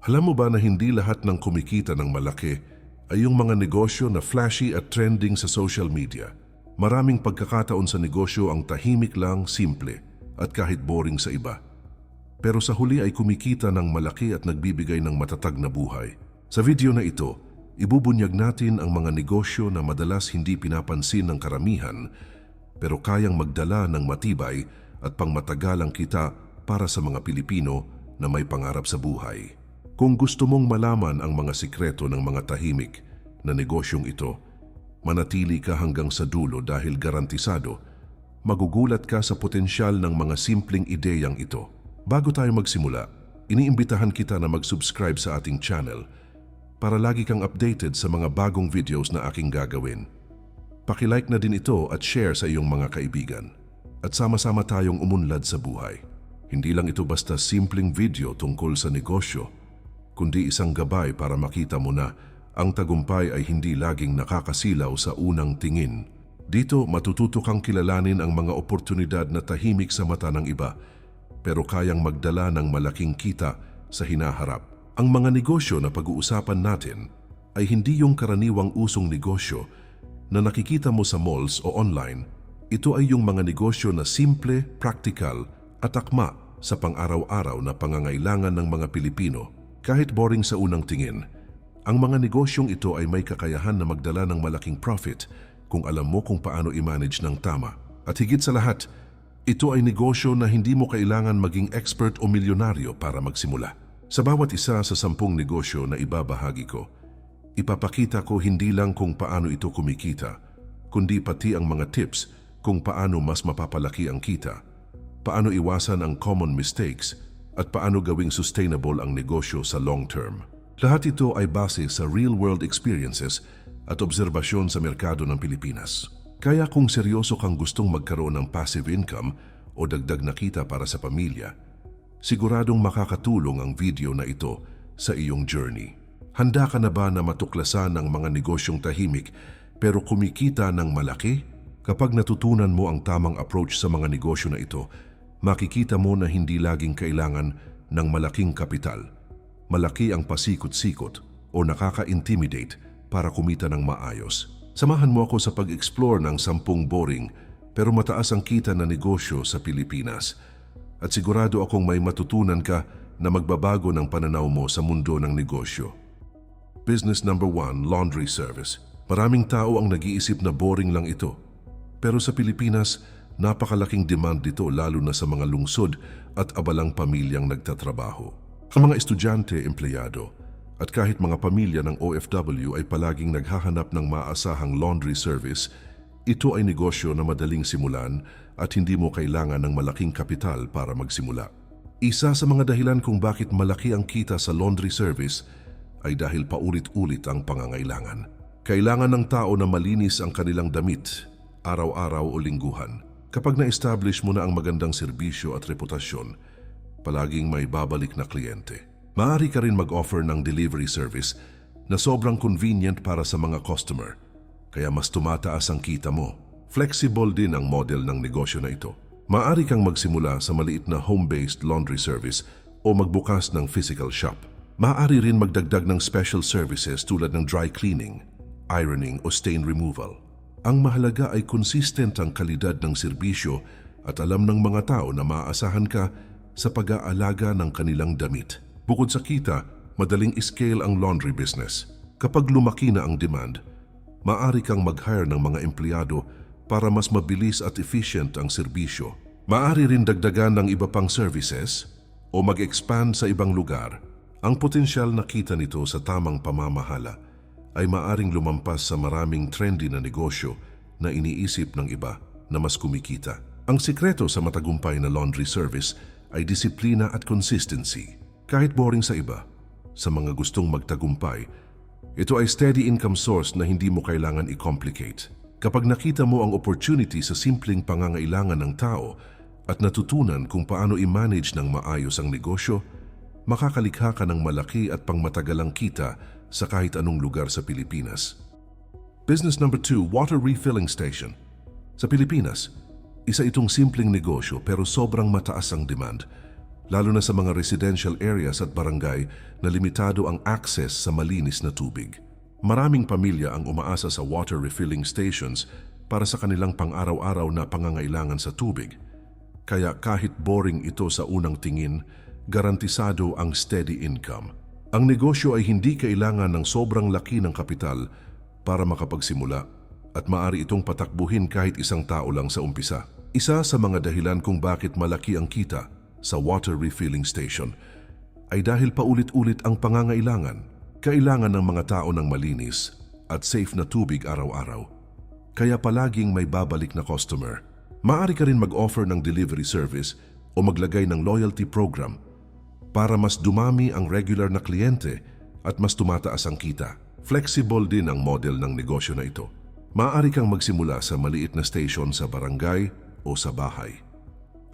Alam mo ba na hindi lahat ng kumikita ng malaki ay yung mga negosyo na flashy at trending sa social media? Maraming pagkakataon sa negosyo ang tahimik lang, simple at kahit boring sa iba. Pero sa huli ay kumikita ng malaki at nagbibigay ng matatag na buhay. Sa video na ito, ibubunyag natin ang mga negosyo na madalas hindi pinapansin ng karamihan pero kayang magdala ng matibay at pangmatagalang kita para sa mga Pilipino na may pangarap sa buhay. Kung gusto mong malaman ang mga sikreto ng mga tahimik na negosyong ito, manatili ka hanggang sa dulo dahil garantisado, magugulat ka sa potensyal ng mga simpleng ideyang ito. Bago tayo magsimula, iniimbitahan kita na mag-subscribe sa ating channel para lagi kang updated sa mga bagong videos na aking gagawin. Paki-like na din ito at share sa iyong mga kaibigan. At sama-sama tayong umunlad sa buhay. Hindi lang ito basta simpleng video tungkol sa negosyo, kundi isang gabay para makita mo na ang tagumpay ay hindi laging nakakasilaw sa unang tingin. Dito matututo kang kilalanin ang mga oportunidad na tahimik sa mata ng iba, pero kayang magdala ng malaking kita sa hinaharap. Ang mga negosyo na pag-uusapan natin ay hindi yung karaniwang usong negosyo na nakikita mo sa malls o online. Ito ay yung mga negosyo na simple, praktikal at akma sa pang-araw-araw na pangangailangan ng mga Pilipino. Kahit boring sa unang tingin, ang mga negosyong ito ay may kakayahan na magdala ng malaking profit kung alam mo kung paano i-manage ng tama. At higit sa lahat, ito ay negosyo na hindi mo kailangan maging expert o milyonaryo para magsimula. Sa bawat isa sa 10 negosyo na ibabahagi ko, ipapakita ko hindi lang kung paano ito kumikita, kundi pati ang mga tips kung paano mas mapapalaki ang kita, paano iwasan ang common mistakes, at paano gawing sustainable ang negosyo sa long term. Lahat ito ay base sa real-world experiences at obserbasyon sa merkado ng Pilipinas. Kaya kung seryoso kang gustong magkaroon ng passive income o dagdag na kita para sa pamilya, siguradong makakatulong ang video na ito sa iyong journey. Handa ka na ba na matuklasan ang mga negosyong tahimik pero kumikita ng malaki? Kapag natutunan mo ang tamang approach sa mga negosyo na ito, makikita mo na hindi laging kailangan ng malaking kapital. Malaki ang pasikot-sikot o nakaka-intimidate para kumita ng maayos. Samahan mo ako sa pag-explore ng 10 boring pero mataas ang kita na negosyo sa Pilipinas. At sigurado akong may matutunan ka na magbabago ng pananaw mo sa mundo ng negosyo. Business number 1, laundry service. Maraming tao ang nag-iisip na boring lang ito. Pero sa Pilipinas, napakalaking demand dito lalo na sa mga lungsod at abalang pamilyang nagtatrabaho. Ang mga estudyante, empleyado, at kahit mga pamilya ng OFW ay palaging naghahanap ng maasahang laundry service. Ito ay negosyo na madaling simulan at hindi mo kailangan ng malaking kapital para magsimula. Isa sa mga dahilan kung bakit malaki ang kita sa laundry service ay dahil paulit-ulit ang pangangailangan. Kailangan ng tao na malinis ang kanilang damit, araw-araw o lingguhan. Kapag na-establish mo na ang magandang serbisyo at reputasyon, palaging may babalik na kliyente. Maaari ka rin mag-offer ng delivery service na sobrang convenient para sa mga customer, kaya mas tumataas ang kita mo. Flexible din ang model ng negosyo na ito. Maaari kang magsimula sa maliit na home-based laundry service o magbukas ng physical shop. Maaari rin magdagdag ng special services tulad ng dry cleaning, ironing o stain removal. Ang mahalaga ay consistent ang kalidad ng serbisyo at alam ng mga tao na maaasahan ka sa pag-aalaga ng kanilang damit. Bukod sa kita, madaling scale ang laundry business. Kapag lumaki na ang demand, maaari kang mag-hire ng mga empleyado para mas mabilis at efficient ang serbisyo. Maaari rin dagdagan ng iba pang services o mag-expand sa ibang lugar. Ang potensyal na kita nito sa tamang pamamahala ay maaring lumampas sa maraming trendy na negosyo na iniisip ng iba na mas kumikita. Ang sikreto sa matagumpay na laundry service ay disiplina at consistency. Kahit boring sa iba, sa mga gustong magtagumpay, ito ay steady income source na hindi mo kailangan i-complicate. Kapag nakita mo ang opportunity sa simpleng pangangailangan ng tao at natutunan kung paano i-manage ng maayos ang negosyo, makakalikha ka ng malaki at pangmatagalang kita sa kahit anong lugar sa Pilipinas. Business number 2, water refilling station. Sa Pilipinas, isa itong simpleng negosyo pero sobrang mataas ang demand. lalo na sa mga residential areas at barangay na limitado ang access sa malinis na tubig. Maraming pamilya ang umaasa sa water refilling stations para sa kanilang pang-araw-araw na pangangailangan sa tubig. Kaya kahit boring ito sa unang tingin, garantisado ang steady income. Ang negosyo ay hindi kailangan ng sobrang laki ng kapital para makapagsimula at maaari itong patakbuhin kahit isang tao lang sa umpisa. Isa sa mga dahilan kung bakit malaki ang kita sa water refilling station ay dahil paulit-ulit ang pangangailangan. Kailangan ng mga tao ng malinis at safe na tubig araw-araw. Kaya palaging may babalik na customer. Maaari ka rin mag-offer ng delivery service o maglagay ng loyalty program para mas dumami ang regular na kliyente at mas tumataas ang kita. Flexible din ang model ng negosyo na ito. Maaari kang magsimula sa maliit na station sa barangay o sa bahay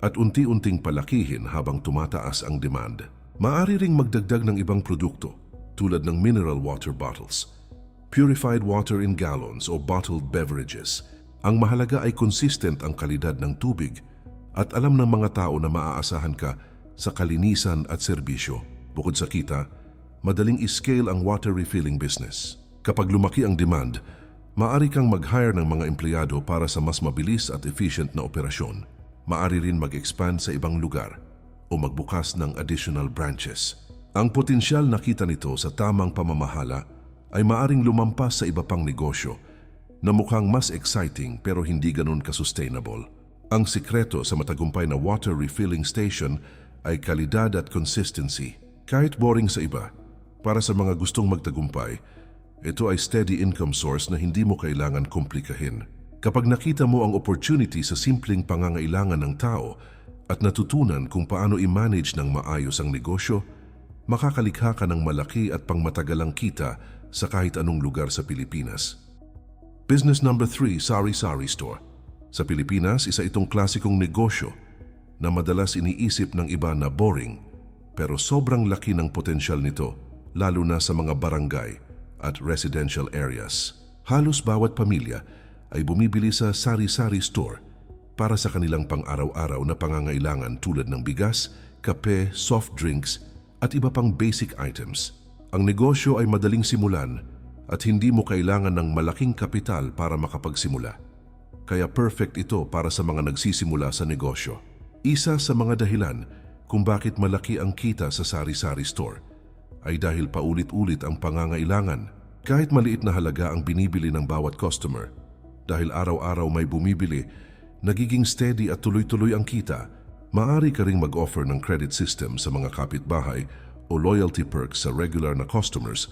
at unti-unting palakihin habang tumataas ang demand. Maaari ring magdagdag ng ibang produkto tulad ng mineral water bottles, purified water in gallons o bottled beverages. Ang mahalaga ay consistent ang kalidad ng tubig at alam ng mga tao na maaasahan ka sa kalinisan at serbisyo. Bukod sa kita, madaling i-scale ang water refilling business. Kapag lumaki ang demand, maaari kang mag-hire ng mga empleyado para sa mas mabilis at efficient na operasyon. Maaari rin mag-expand sa ibang lugar o magbukas ng additional branches. Ang potensyal na kita nito sa tamang pamamahala ay maaring lumampas sa iba pang negosyo na mukhang mas exciting pero hindi ganun ka-sustainable. Ang sikreto sa matagumpay na water refilling station ay kalidad at consistency. Kahit boring sa iba, para sa mga gustong magtagumpay, ito ay steady income source na hindi mo kailangan komplikahin. Kapag nakita mo ang opportunity sa simpleng pangangailangan ng tao at natutunan kung paano i-manage ng maayos ang negosyo, makakalikha ka ng malaki at pangmatagalang kita sa kahit anong lugar sa Pilipinas. Business number 3, Sari-Sari Store. Sa Pilipinas, isa itong klasikong negosyo na madalas iniisip ng iba na boring, pero sobrang laki ng potensyal nito, lalo na sa mga barangay at residential areas. Halos bawat pamilya ay bumibili sa Sari-Sari Store para sa kanilang pang-araw-araw na pangangailangan tulad ng bigas, kape, soft drinks at iba pang basic items. Ang negosyo ay madaling simulan at hindi mo kailangan ng malaking kapital para makapagsimula. Kaya perfect ito para sa mga nagsisimula sa negosyo. Isa sa mga dahilan kung bakit malaki ang kita sa Sari-Sari Store ay dahil paulit-ulit ang pangangailangan. Kahit maliit na halaga ang binibili ng bawat customer, dahil araw-araw may bumibili, nagiging steady at tuloy-tuloy ang kita. Maaari ka ring mag-offer ng credit system sa mga kapitbahay o loyalty perks sa regular na customers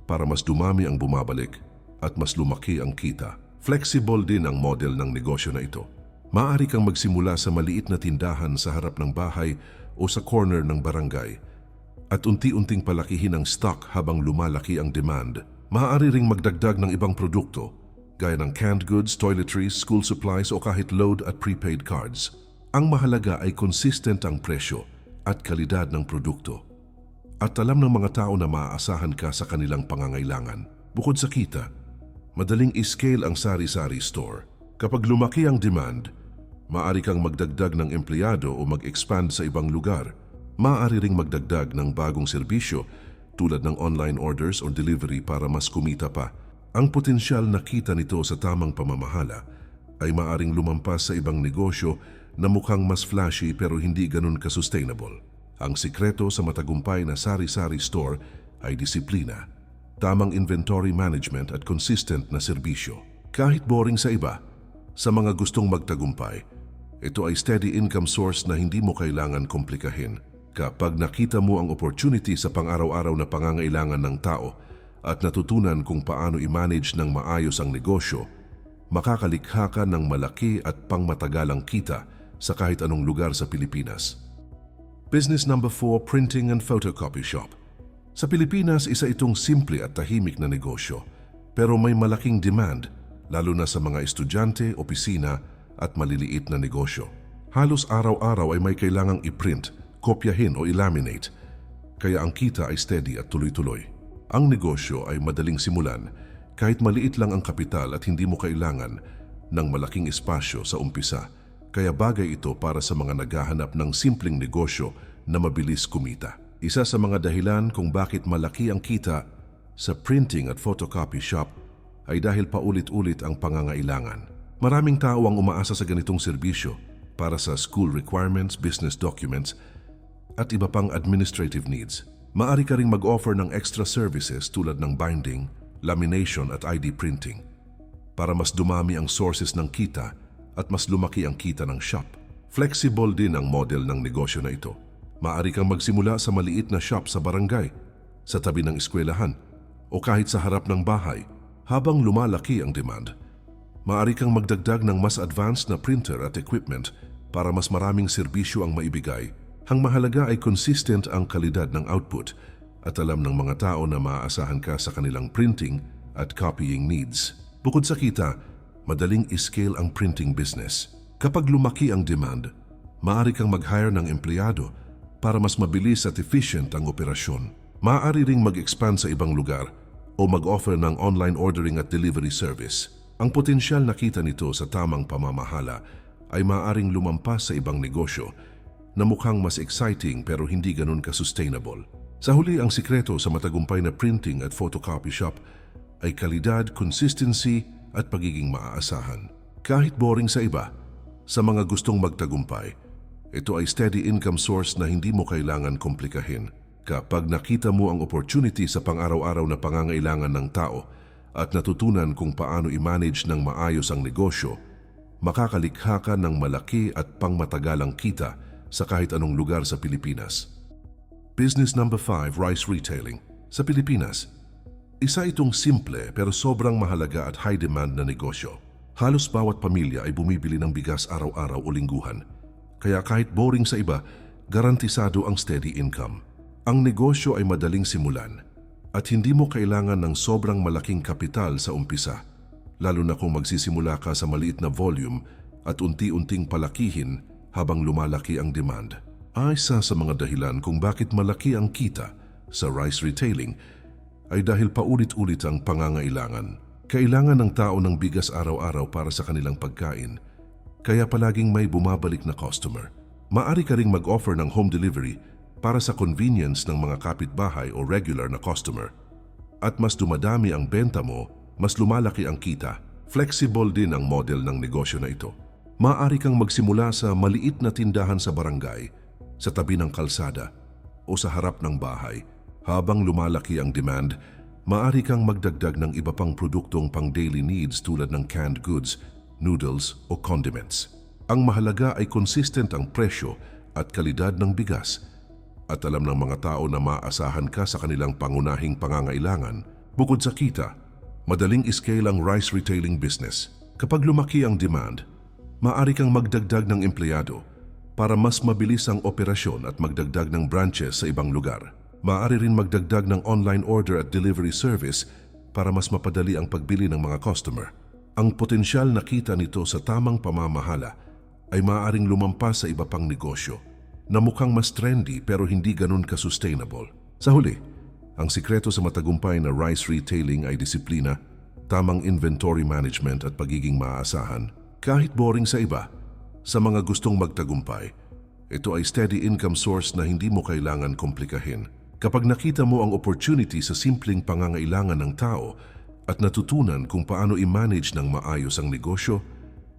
para mas dumami ang bumabalik at mas lumaki ang kita. Flexible din ang model ng negosyo na ito. Maaari kang magsimula sa maliit na tindahan sa harap ng bahay o sa corner ng barangay at unti-unting palakihin ang stock habang lumalaki ang demand. Maaari ring magdagdag ng ibang produkto gaya ng canned goods, toiletries, school supplies o kahit load at prepaid cards. Ang mahalaga ay consistent ang presyo at kalidad ng produkto. At alam ng mga tao na maaasahan ka sa kanilang pangangailangan. Bukod sa kita, madaling i-scale ang Sari-Sari Store. Kapag lumaki ang demand, maaari kang magdagdag ng empleyado o mag-expand sa ibang lugar. Maaari ring magdagdag ng bagong serbisyo tulad ng online orders o delivery para mas kumita pa. Ang potensyal na kita nito sa tamang pamamahala ay maaring lumampas sa ibang negosyo na mukhang mas flashy pero hindi ganun ka-sustainable. Ang sikreto sa matagumpay na Sari-Sari Store ay disiplina, tamang inventory management at consistent na serbisyo. Kahit boring sa iba, sa mga gustong magtagumpay, ito ay steady income source na hindi mo kailangan komplikahin. Kapag nakita mo ang opportunity sa pang-araw-araw na pangangailangan ng tao at natutunan kung paano i-manage ng maayos ang negosyo, makakalikha ka ng malaki at pangmatagalang kita sa kahit anong lugar sa Pilipinas. Business number 4, Printing and Photocopy Shop. Sa Pilipinas, isa itong simple at tahimik na negosyo, pero may malaking demand, lalo na sa mga estudyante, opisina at maliliit na negosyo. Halos araw-araw ay may kailangang i-print, kopyahin o i-laminate, kaya ang kita ay steady at tuloy-tuloy. Ang negosyo ay madaling simulan kahit maliit lang ang kapital at hindi mo kailangan ng malaking espasyo sa umpisa. Kaya bagay ito para sa mga naghahanap ng simpleng negosyo na mabilis kumita. Isa sa mga dahilan kung bakit malaki ang kita sa printing at photocopy shop ay dahil paulit-ulit ang pangangailangan. Maraming tao ang umaasa sa ganitong serbisyo para sa school requirements, business documents, at iba pang administrative needs. Maaari ka ring mag-offer ng extra services tulad ng binding, lamination at ID printing para mas dumami ang sources ng kita at mas lumaki ang kita ng shop. Flexible din ang model ng negosyo na ito. Maaari kang magsimula sa maliit na shop sa barangay, sa tabi ng eskwelahan, o kahit sa harap ng bahay. Habang lumalaki ang demand, maaari kang magdagdag ng mas advanced na printer at equipment para mas maraming serbisyo ang maibigay. Ang mahalaga ay consistent ang kalidad ng output at alam ng mga tao na maaasahan ka sa kanilang printing at copying needs. Bukod sa kita, madaling i-scale ang printing business. Kapag lumaki ang demand, maaari kang mag-hire ng empleyado para mas mabilis at efficient ang operasyon. Maaari ring mag-expand sa ibang lugar o mag-offer ng online ordering at delivery service. Ang potensyal na kita nito sa tamang pamamahala ay maaaring lumampas sa ibang negosyo na mukhang mas exciting pero hindi ganun ka-sustainable. Sa huli, ang sikreto sa matagumpay na printing at photocopy shop ay kalidad, consistency at pagiging maaasahan. Kahit boring sa iba, sa mga gustong magtagumpay, ito ay steady income source na hindi mo kailangan komplikahin. Kapag nakita mo ang opportunity sa pang-araw-araw na pangangailangan ng tao at natutunan kung paano i-manage ng maayos ang negosyo, makakalikha ka ng malaki at pangmatagalang kita sa kahit anong lugar sa Pilipinas. Business number 5, rice retailing. Sa Pilipinas, isa itong simple pero sobrang mahalaga at high demand na negosyo. Halos bawat pamilya ay bumibili ng bigas araw-araw o lingguhan. Kaya kahit boring sa iba, garantisado ang steady income. Ang negosyo ay madaling simulan at hindi mo kailangan ng sobrang malaking kapital sa umpisa, lalo na kung magsisimula ka sa maliit na volume at unti-unting palakihin habang lumalaki ang demand. Isa sa mga dahilan kung bakit malaki ang kita sa rice retailing ay dahil paulit-ulit ang pangangailangan. Kailangan ng tao ng bigas araw-araw para sa kanilang pagkain, kaya palaging may bumabalik na customer. Maaari ka ring mag-offer ng home delivery para sa convenience ng mga kapitbahay o regular na customer. At mas dumadami ang benta mo, mas lumalaki ang kita. Flexible din ang model ng negosyo na ito. Maaari kang magsimula sa maliit na tindahan sa barangay, sa tabi ng kalsada, o sa harap ng bahay. Habang lumalaki ang demand, maaari kang magdagdag ng iba pang produktong pang daily needs tulad ng canned goods, noodles o condiments. Ang mahalaga ay consistent ang presyo at kalidad ng bigas at alam ng mga tao na maaasahan ka sa kanilang pangunahing pangangailangan. Bukod sa kita, madaling i-scale ang rice retailing business. Kapag lumaki ang demand, maaari kang magdagdag ng empleyado para mas mabilis ang operasyon at magdagdag ng branches sa ibang lugar. Maaari rin magdagdag ng online order at delivery service para mas mapadali ang pagbili ng mga customer. Ang potensyal na kita nito sa tamang pamamahala ay maaaring lumampas sa iba pang negosyo na mukhang mas trendy pero hindi ganun ka-sustainable. Sa huli, ang sikreto sa matagumpay na rice retailing ay disiplina, tamang inventory management at pagiging maaasahan. Kahit boring sa iba, sa mga gustong magtagumpay, ito ay steady income source na hindi mo kailangan komplikahin. Kapag nakita mo ang opportunity sa simpleng pangangailangan ng tao at natutunan kung paano i-manage ng maayos ang negosyo,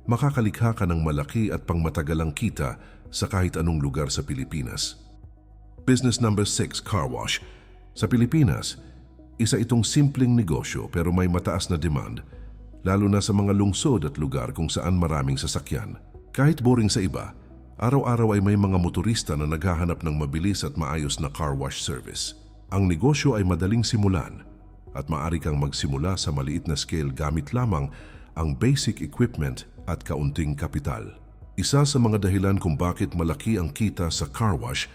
makakalikha ka ng malaki at pangmatagalang kita sa kahit anong lugar sa Pilipinas. Business number 6, car wash. Sa Pilipinas, isa itong simpleng negosyo pero may mataas na demand, lalo na sa mga lungsod at lugar kung saan maraming sasakyan. Kahit boring sa iba, araw-araw ay may mga motorista na naghahanap ng mabilis at maayos na car wash service. Ang negosyo ay madaling simulan at maaari kang magsimula sa maliit na scale gamit lamang ang basic equipment at kaunting kapital. Isa sa mga dahilan kung bakit malaki ang kita sa car wash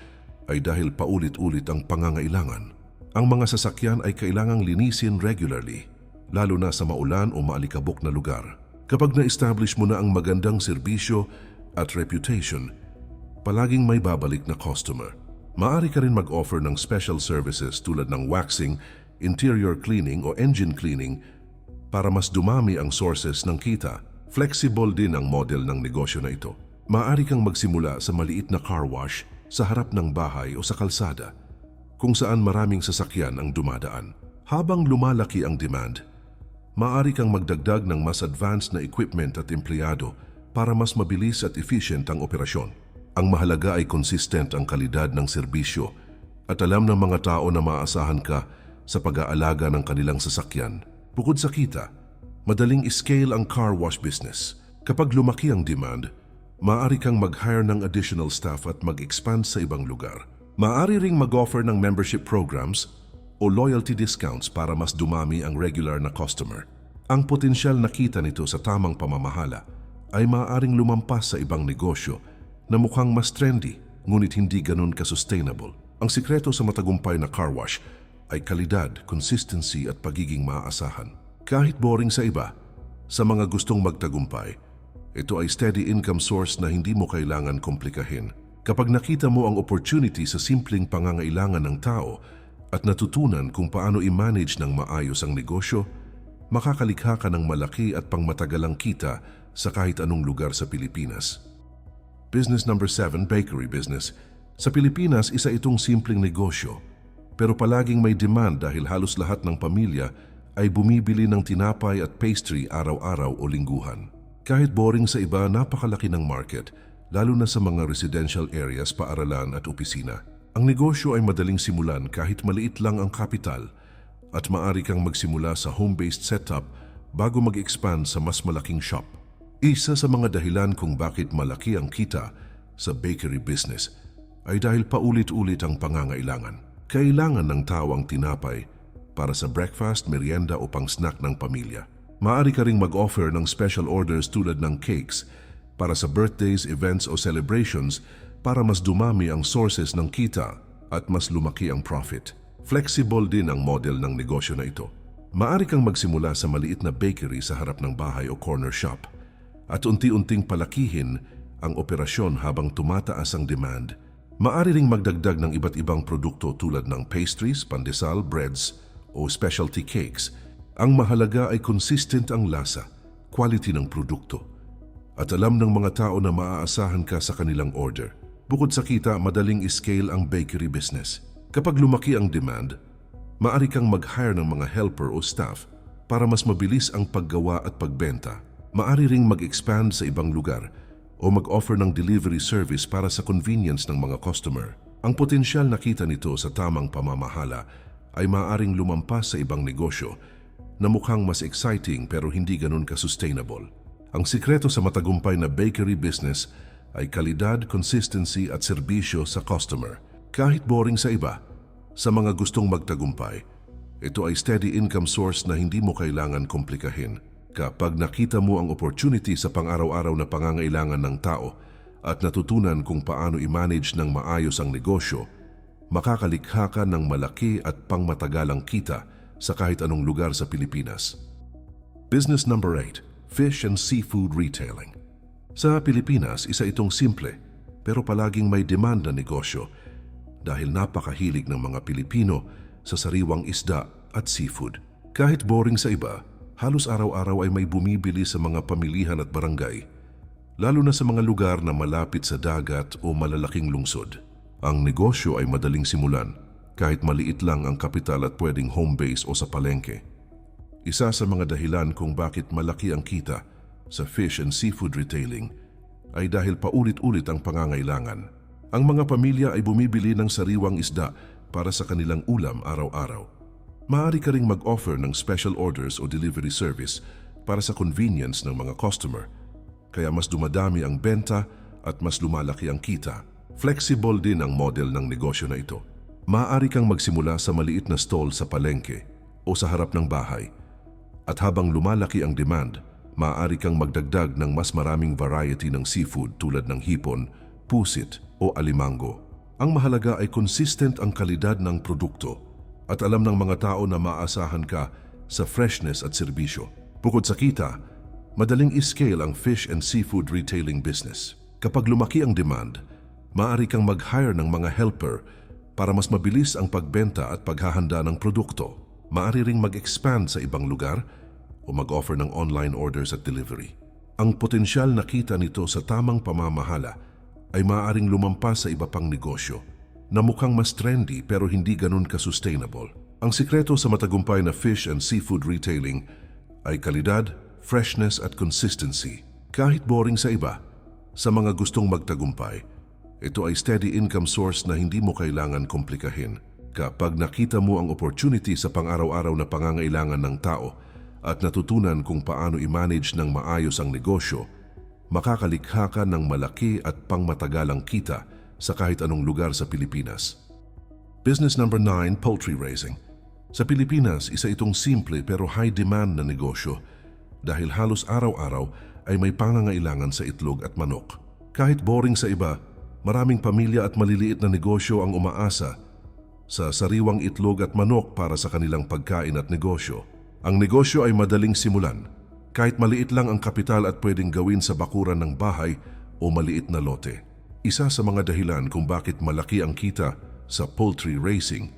ay dahil paulit-ulit ang pangangailangan. Ang mga sasakyan ay kailangang linisin regularly, lalo na sa maulan o maalikabok na lugar. Kapag na-establish mo na ang magandang serbisyo at reputation, palaging may babalik na customer. Maaari ka rin mag-offer ng special services tulad ng waxing, interior cleaning o engine cleaning para mas dumami ang sources ng kita. Flexible din ang model ng negosyo na ito. Maaari kang magsimula sa maliit na car wash sa harap ng bahay o sa kalsada, kung saan maraming sasakyan ang dumadaan. Habang lumalaki ang demand, maaari kang magdagdag ng mas advanced na equipment at empleyado para mas mabilis at efficient ang operasyon. Ang mahalaga ay consistent ang kalidad ng serbisyo at alam ng mga tao na maaasahan ka sa pag-aalaga ng kanilang sasakyan. Bukod sa kita, madaling scale ang car wash business. Kapag lumaki ang demand, maaari kang mag-hire ng additional staff at mag-expand sa ibang lugar. Maaari ring mag-offer ng membership programs o loyalty discounts para mas dumami ang regular na customer. Ang potensyal na kita nito sa tamang pamamahala ay maaaring lumampas sa ibang negosyo na mukhang mas trendy ngunit hindi ganun ka-sustainable. Ang sikreto sa matagumpay na car wash ay kalidad, consistency at pagiging maaasahan. Kahit boring sa iba, sa mga gustong magtagumpay, ito ay steady income source na hindi mo kailangan komplikahin. Kapag nakita mo ang opportunity sa simpleng pangangailangan ng tao at natutunan kung paano i-manage ng maayos ang negosyo, makakalikha ka ng malaki at pangmatagalang kita sa kahit anong lugar sa Pilipinas. Business number 7, bakery business. Sa Pilipinas, isa itong simpleng negosyo, pero palaging may demand dahil halos lahat ng pamilya ay bumibili ng tinapay at pastry araw-araw o lingguhan. Kahit boring sa iba, napakalaki ng market, lalo na sa mga residential areas, paaralan at opisina. Ang negosyo ay madaling simulan kahit maliit lang ang kapital at maaari kang magsimula sa home-based setup bago mag-expand sa mas malaking shop. Isa sa mga dahilan kung bakit malaki ang kita sa bakery business ay dahil paulit-ulit ang pangangailangan. Kailangan ng tao ang tinapay para sa breakfast, merienda o pang-snack ng pamilya. Maaari ka ring mag-offer ng special orders tulad ng cakes para sa birthdays, events o celebrations para mas dumami ang sources ng kita at mas lumaki ang profit. Flexible din ang model ng negosyo na ito. Maaari kang magsimula sa maliit na bakery sa harap ng bahay o corner shop at unti-unting palakihin ang operasyon habang tumataas ang demand. Maaari ring magdagdag ng iba't ibang produkto tulad ng pastries, pandesal, breads o specialty cakes. Ang mahalaga ay consistent ang lasa, quality ng produkto, at alam ng mga tao na maaasahan ka sa kanilang order. Bukod sa kita, madaling scale ang bakery business. Kapag lumaki ang demand, maaari kang mag-hire ng mga helper o staff para mas mabilis ang paggawa at pagbenta. Maaari ring mag-expand sa ibang lugar o mag-offer ng delivery service para sa convenience ng mga customer. Ang potensyal na kita nito sa tamang pamamahala ay maaaring lumampas sa ibang negosyo na mukhang mas exciting pero hindi ganun ka-sustainable. Ang sikreto sa matagumpay na bakery business ay kalidad, consistency at serbisyo sa customer. Kahit boring sa iba, sa mga gustong magtagumpay, ito ay steady income source na hindi mo kailangan komplikahin. Kapag nakita mo ang opportunity sa pang-araw-araw na pangangailangan ng tao at natutunan kung paano i-manage ng maayos ang negosyo, makakalikha ka ng malaki at pangmatagalang kita sa kahit anong lugar sa Pilipinas. Business number 8, fish and seafood retailing. Sa Pilipinas, isa itong simple pero palaging may demand na negosyo dahil napakahilig ng mga Pilipino sa sariwang isda at seafood. Kahit boring sa iba, halos araw-araw ay may bumibili sa mga pamilihan at barangay, lalo na sa mga lugar na malapit sa dagat o malalaking lungsod. Ang negosyo ay madaling simulan, kahit maliit lang ang kapital at pwedeng home base o sa palengke. Isa sa mga dahilan kung bakit malaki ang kita sa fish and seafood retailing ay dahil paulit-ulit ang pangangailangan. Ang mga pamilya ay bumibili ng sariwang isda para sa kanilang ulam araw-araw. Maaari ka ring mag-offer ng special orders o delivery service para sa convenience ng mga customer, kaya mas dumadami ang benta at mas lumalaki ang kita. Flexible din ang model ng negosyo na ito. Maaari kang magsimula sa maliit na stall sa palengke o sa harap ng bahay. At habang lumalaki ang demand, maaari kang magdagdag ng mas maraming variety ng seafood tulad ng hipon, pusit o alimango. Ang mahalaga ay consistent ang kalidad ng produkto at alam ng mga tao na maaasahan ka sa freshness at serbisyo. Bukod sa kita, madaling i-scale ang fish and seafood retailing business. Kapag lumaki ang demand, maaari kang mag-hire ng mga helper para mas mabilis ang pagbenta at paghahanda ng produkto. Maaari ring mag-expand sa ibang lugar o mag-offer ng online orders at delivery. Ang potensyal na kita nito sa tamang pamamahala ay maaaring lumampas sa iba pang negosyo na mukhang mas trendy pero hindi ganun ka-sustainable. Ang sikreto sa matagumpay na fish and seafood retailing ay kalidad, freshness at consistency. Kahit boring sa iba, sa mga gustong magtagumpay, ito ay steady income source na hindi mo kailangan komplikahin. Kapag nakita mo ang opportunity sa pang-araw-araw na pangangailangan ng tao at natutunan kung paano i-manage ng maayos ang negosyo, makakalikha ka ng malaki at pangmatagalang kita sa kahit anong lugar sa Pilipinas. Business number 9, poultry raising. Sa Pilipinas, isa itong simple pero high demand na negosyo dahil halos araw-araw ay may pangangailangan sa itlog at manok. Kahit boring sa iba, maraming pamilya at maliliit na negosyo ang umaasa sa sariwang itlog at manok para sa kanilang pagkain at negosyo. Ang negosyo ay madaling simulan. Kahit maliit lang ang kapital at pwedeng gawin sa bakuran ng bahay o maliit na lote. Isa sa mga dahilan kung bakit malaki ang kita sa poultry raising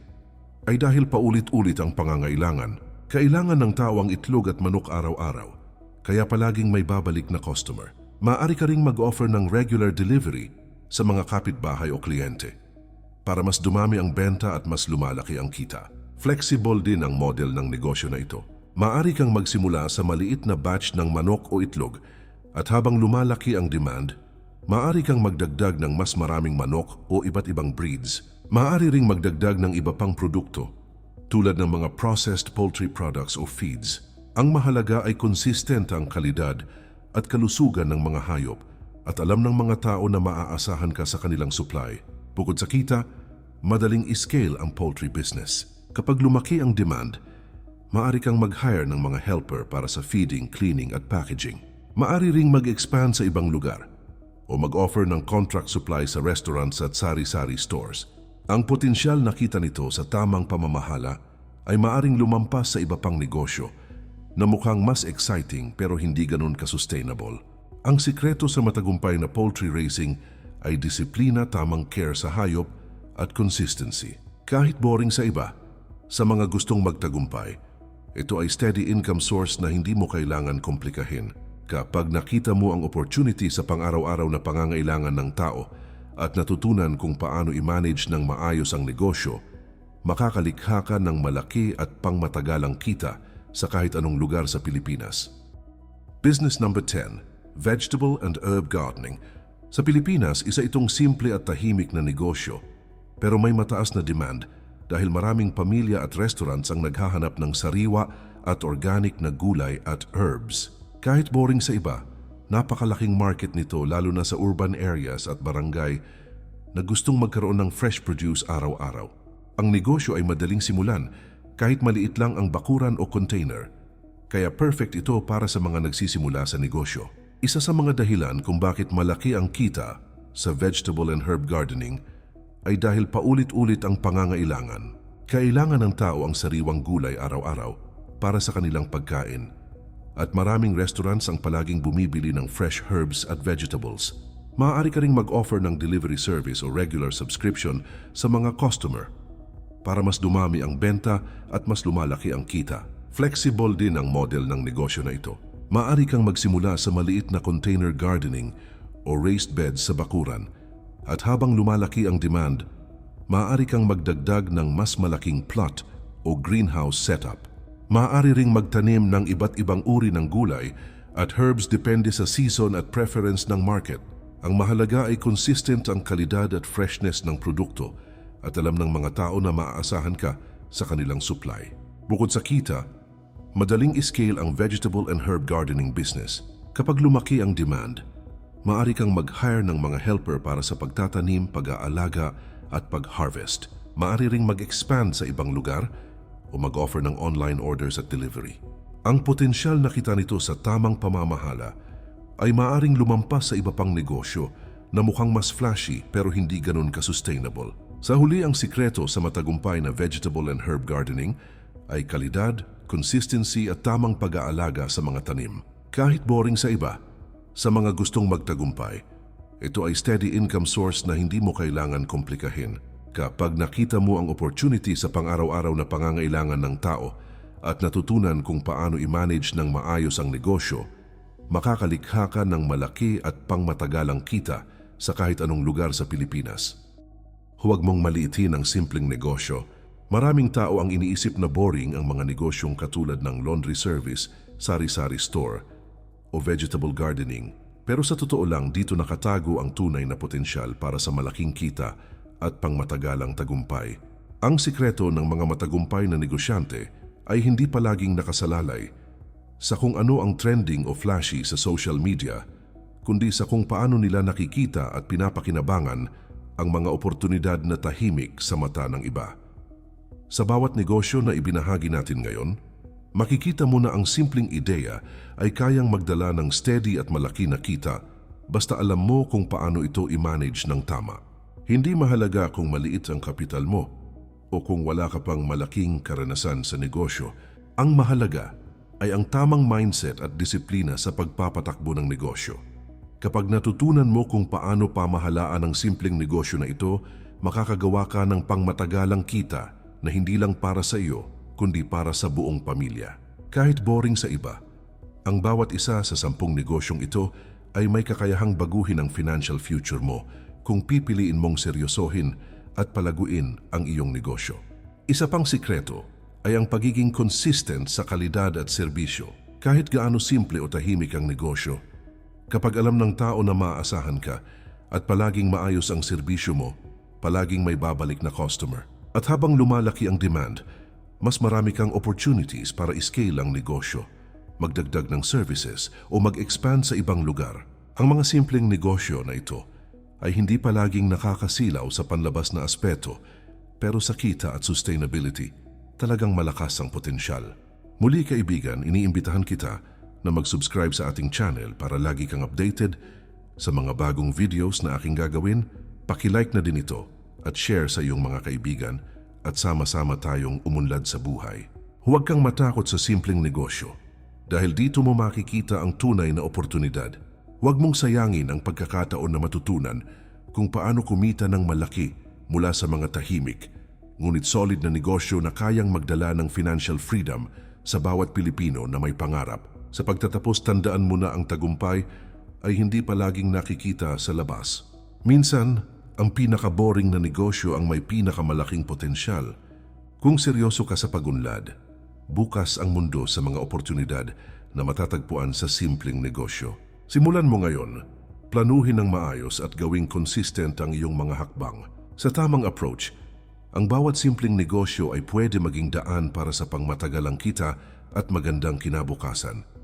ay dahil paulit-ulit ang pangangailangan. Kailangan ng tao ang itlog at manok araw-araw, kaya palaging may babalik na customer. Maaari ka ring mag-offer ng regular delivery sa mga kapitbahay o kliyente para mas dumami ang benta at mas lumalaki ang kita. Flexible din ang model ng negosyo na ito. Maaari kang magsimula sa maliit na batch ng manok o itlog at habang lumalaki ang demand, maaari kang magdagdag ng mas maraming manok o iba't ibang breeds. Maaari ring magdagdag ng iba pang produkto tulad ng mga processed poultry products o feeds. Ang mahalaga ay consistent ang kalidad at kalusugan ng mga hayop at alam ng mga tao na maaasahan ka sa kanilang supply. Bukod sa kita, madaling i-scale ang poultry business. Kapag lumaki ang demand, maaari kang mag-hire ng mga helper para sa feeding, cleaning at packaging. Maaari ring mag-expand sa ibang lugar o mag-offer ng contract supply sa restaurants at sari-sari stores. Ang potensyal na kita nito sa tamang pamamahala ay maaring lumampas sa iba pang negosyo na mukhang mas exciting pero hindi ganun ka-sustainable. Ang sikreto sa matagumpay na poultry raising ay disiplina, tamang care sa hayop at consistency. Kahit boring sa iba, sa mga gustong magtagumpay, ito ay steady income source na hindi mo kailangan komplikahin. Kapag nakita mo ang opportunity sa pang-araw-araw na pangangailangan ng tao at natutunan kung paano i-manage ng maayos ang negosyo, makakalikha ka ng malaki at pangmatagalang kita sa kahit anong lugar sa Pilipinas. Business number 10, vegetable and herb gardening. Sa Pilipinas, isa itong simple at tahimik na negosyo, pero may mataas na demand dahil maraming pamilya at restaurants ang naghahanap ng sariwa at organic na gulay at herbs. Kahit boring sa iba, napakalaking market nito lalo na sa urban areas at barangay na gustong magkaroon ng fresh produce araw-araw. Ang negosyo ay madaling simulan kahit maliit lang ang bakuran o container, kaya perfect ito para sa mga nagsisimula sa negosyo. Isa sa mga dahilan kung bakit malaki ang kita sa vegetable and herb gardening ay dahil paulit-ulit ang pangangailangan. Kailangan ng tao ang sariwang gulay araw-araw para sa kanilang pagkain at maraming restaurants ang palaging bumibili ng fresh herbs at vegetables. Maaari ka ring mag-offer ng delivery service o regular subscription sa mga customer para mas dumami ang benta at mas lumalaki ang kita. Flexible din ang model ng negosyo na ito. Maaari kang magsimula sa maliit na container gardening o raised beds sa bakuran at habang lumalaki ang demand, maaari kang magdagdag ng mas malaking plot o greenhouse setup. Maaari ring magtanim ng iba't ibang uri ng gulay at herbs depende sa season at preference ng market. Ang mahalaga ay consistent ang kalidad at freshness ng produkto at alam ng mga tao na maaasahan ka sa kanilang supply. Bukod sa kita, madaling i-scale ang vegetable and herb gardening business. Kapag lumaki ang demand, maaari kang mag-hire ng mga helper para sa pagtatanim, pag-aalaga at pag-harvest. Maaari ring mag-expand sa ibang lugar o mag-offer ng online orders at delivery. Ang potensyal na kita nito sa tamang pamamahala ay maaring lumampas sa iba pang negosyo na mukhang mas flashy pero hindi ganun ka-sustainable. Sa huli, ang sikreto sa matagumpay na vegetable and herb gardening ay kalidad, consistency at tamang pag-aalaga sa mga tanim. Kahit boring sa iba, sa mga gustong magtagumpay, ito ay steady income source na hindi mo kailangan komplikahin. Kapag nakita mo ang opportunity sa pang-araw-araw na pangangailangan ng tao at natutunan kung paano i-manage ng maayos ang negosyo, makakalikha ka ng malaki at pangmatagalang kita sa kahit anong lugar sa Pilipinas. Huwag mong maliitin ang simpleng negosyo. Maraming tao ang iniisip na boring ang mga negosyong katulad ng laundry service, sari-sari store, o vegetable gardening. Pero sa totoo lang, dito nakatago ang tunay na potensyal para sa malaking kita at pangmatagalang tagumpay. Ang sikreto ng mga matagumpay na negosyante ay hindi palaging nakasalalay sa kung ano ang trending o flashy sa social media, kundi sa kung paano nila nakikita at pinapakinabangan ang mga oportunidad na tahimik sa mata ng iba. Sa bawat negosyo na ibinahagi natin ngayon, makikita mo na ang simpleng ideya ay kayang magdala ng steady at malaki na kita basta alam mo kung paano ito i-manage ng tama. Hindi mahalaga kung maliit ang kapital mo o kung wala ka pang malaking karanasan sa negosyo. Ang mahalaga ay ang tamang mindset at disiplina sa pagpapatakbo ng negosyo. Kapag natutunan mo kung paano pamahalaan ang simpleng negosyo na ito, makakagawa ka ng pangmatagalang kita na hindi lang para sa iyo, kundi para sa buong pamilya. Kahit boring sa iba, ang bawat isa sa 10 negosyong ito ay may kakayahang baguhin ang financial future mo kung pipiliin mong seryosohin at palaguin ang iyong negosyo. Isa pang sikreto ay ang pagiging consistent sa kalidad at serbisyo. Kahit gaano simple o tahimik ang negosyo, kapag alam ng tao na maaasahan ka at palaging maayos ang serbisyo mo, palaging may babalik na customer. At habang lumalaki ang demand, mas marami kang opportunities para i-scale ang negosyo, magdagdag ng services o mag-expand sa ibang lugar. Ang mga simpleng negosyo na ito ay hindi palaging nakakasilaw sa panlabas na aspeto, pero sa kita at sustainability, talagang malakas ang potensyal. Muli kaibigan, iniimbitahan kita na mag-subscribe sa ating channel para lagi kang updated sa mga bagong videos na aking gagawin. Paki-like na din ito at share sa iyong mga kaibigan at sama-sama tayong umunlad sa buhay. Huwag kang matakot sa simpleng negosyo dahil dito mo makikita ang tunay na oportunidad. Huwag mong sayangin ang pagkakataon na matutunan kung paano kumita ng malaki mula sa mga tahimik, ngunit solid na negosyo na kayang magdala ng financial freedom sa bawat Pilipino na may pangarap. Sa pagtatapos, tandaan mo na ang tagumpay ay hindi palaging nakikita sa labas. Minsan, ang pinaka-boring na negosyo ang may pinakamalaking potensyal. Kung seryoso ka sa pagunlad, bukas ang mundo sa mga oportunidad na matatagpuan sa simpleng negosyo. Simulan mo ngayon, planuhin ng maayos at gawing consistent ang iyong mga hakbang. Sa tamang approach, ang bawat simpleng negosyo ay pwede maging daan para sa pangmatagalang kita at magandang kinabukasan.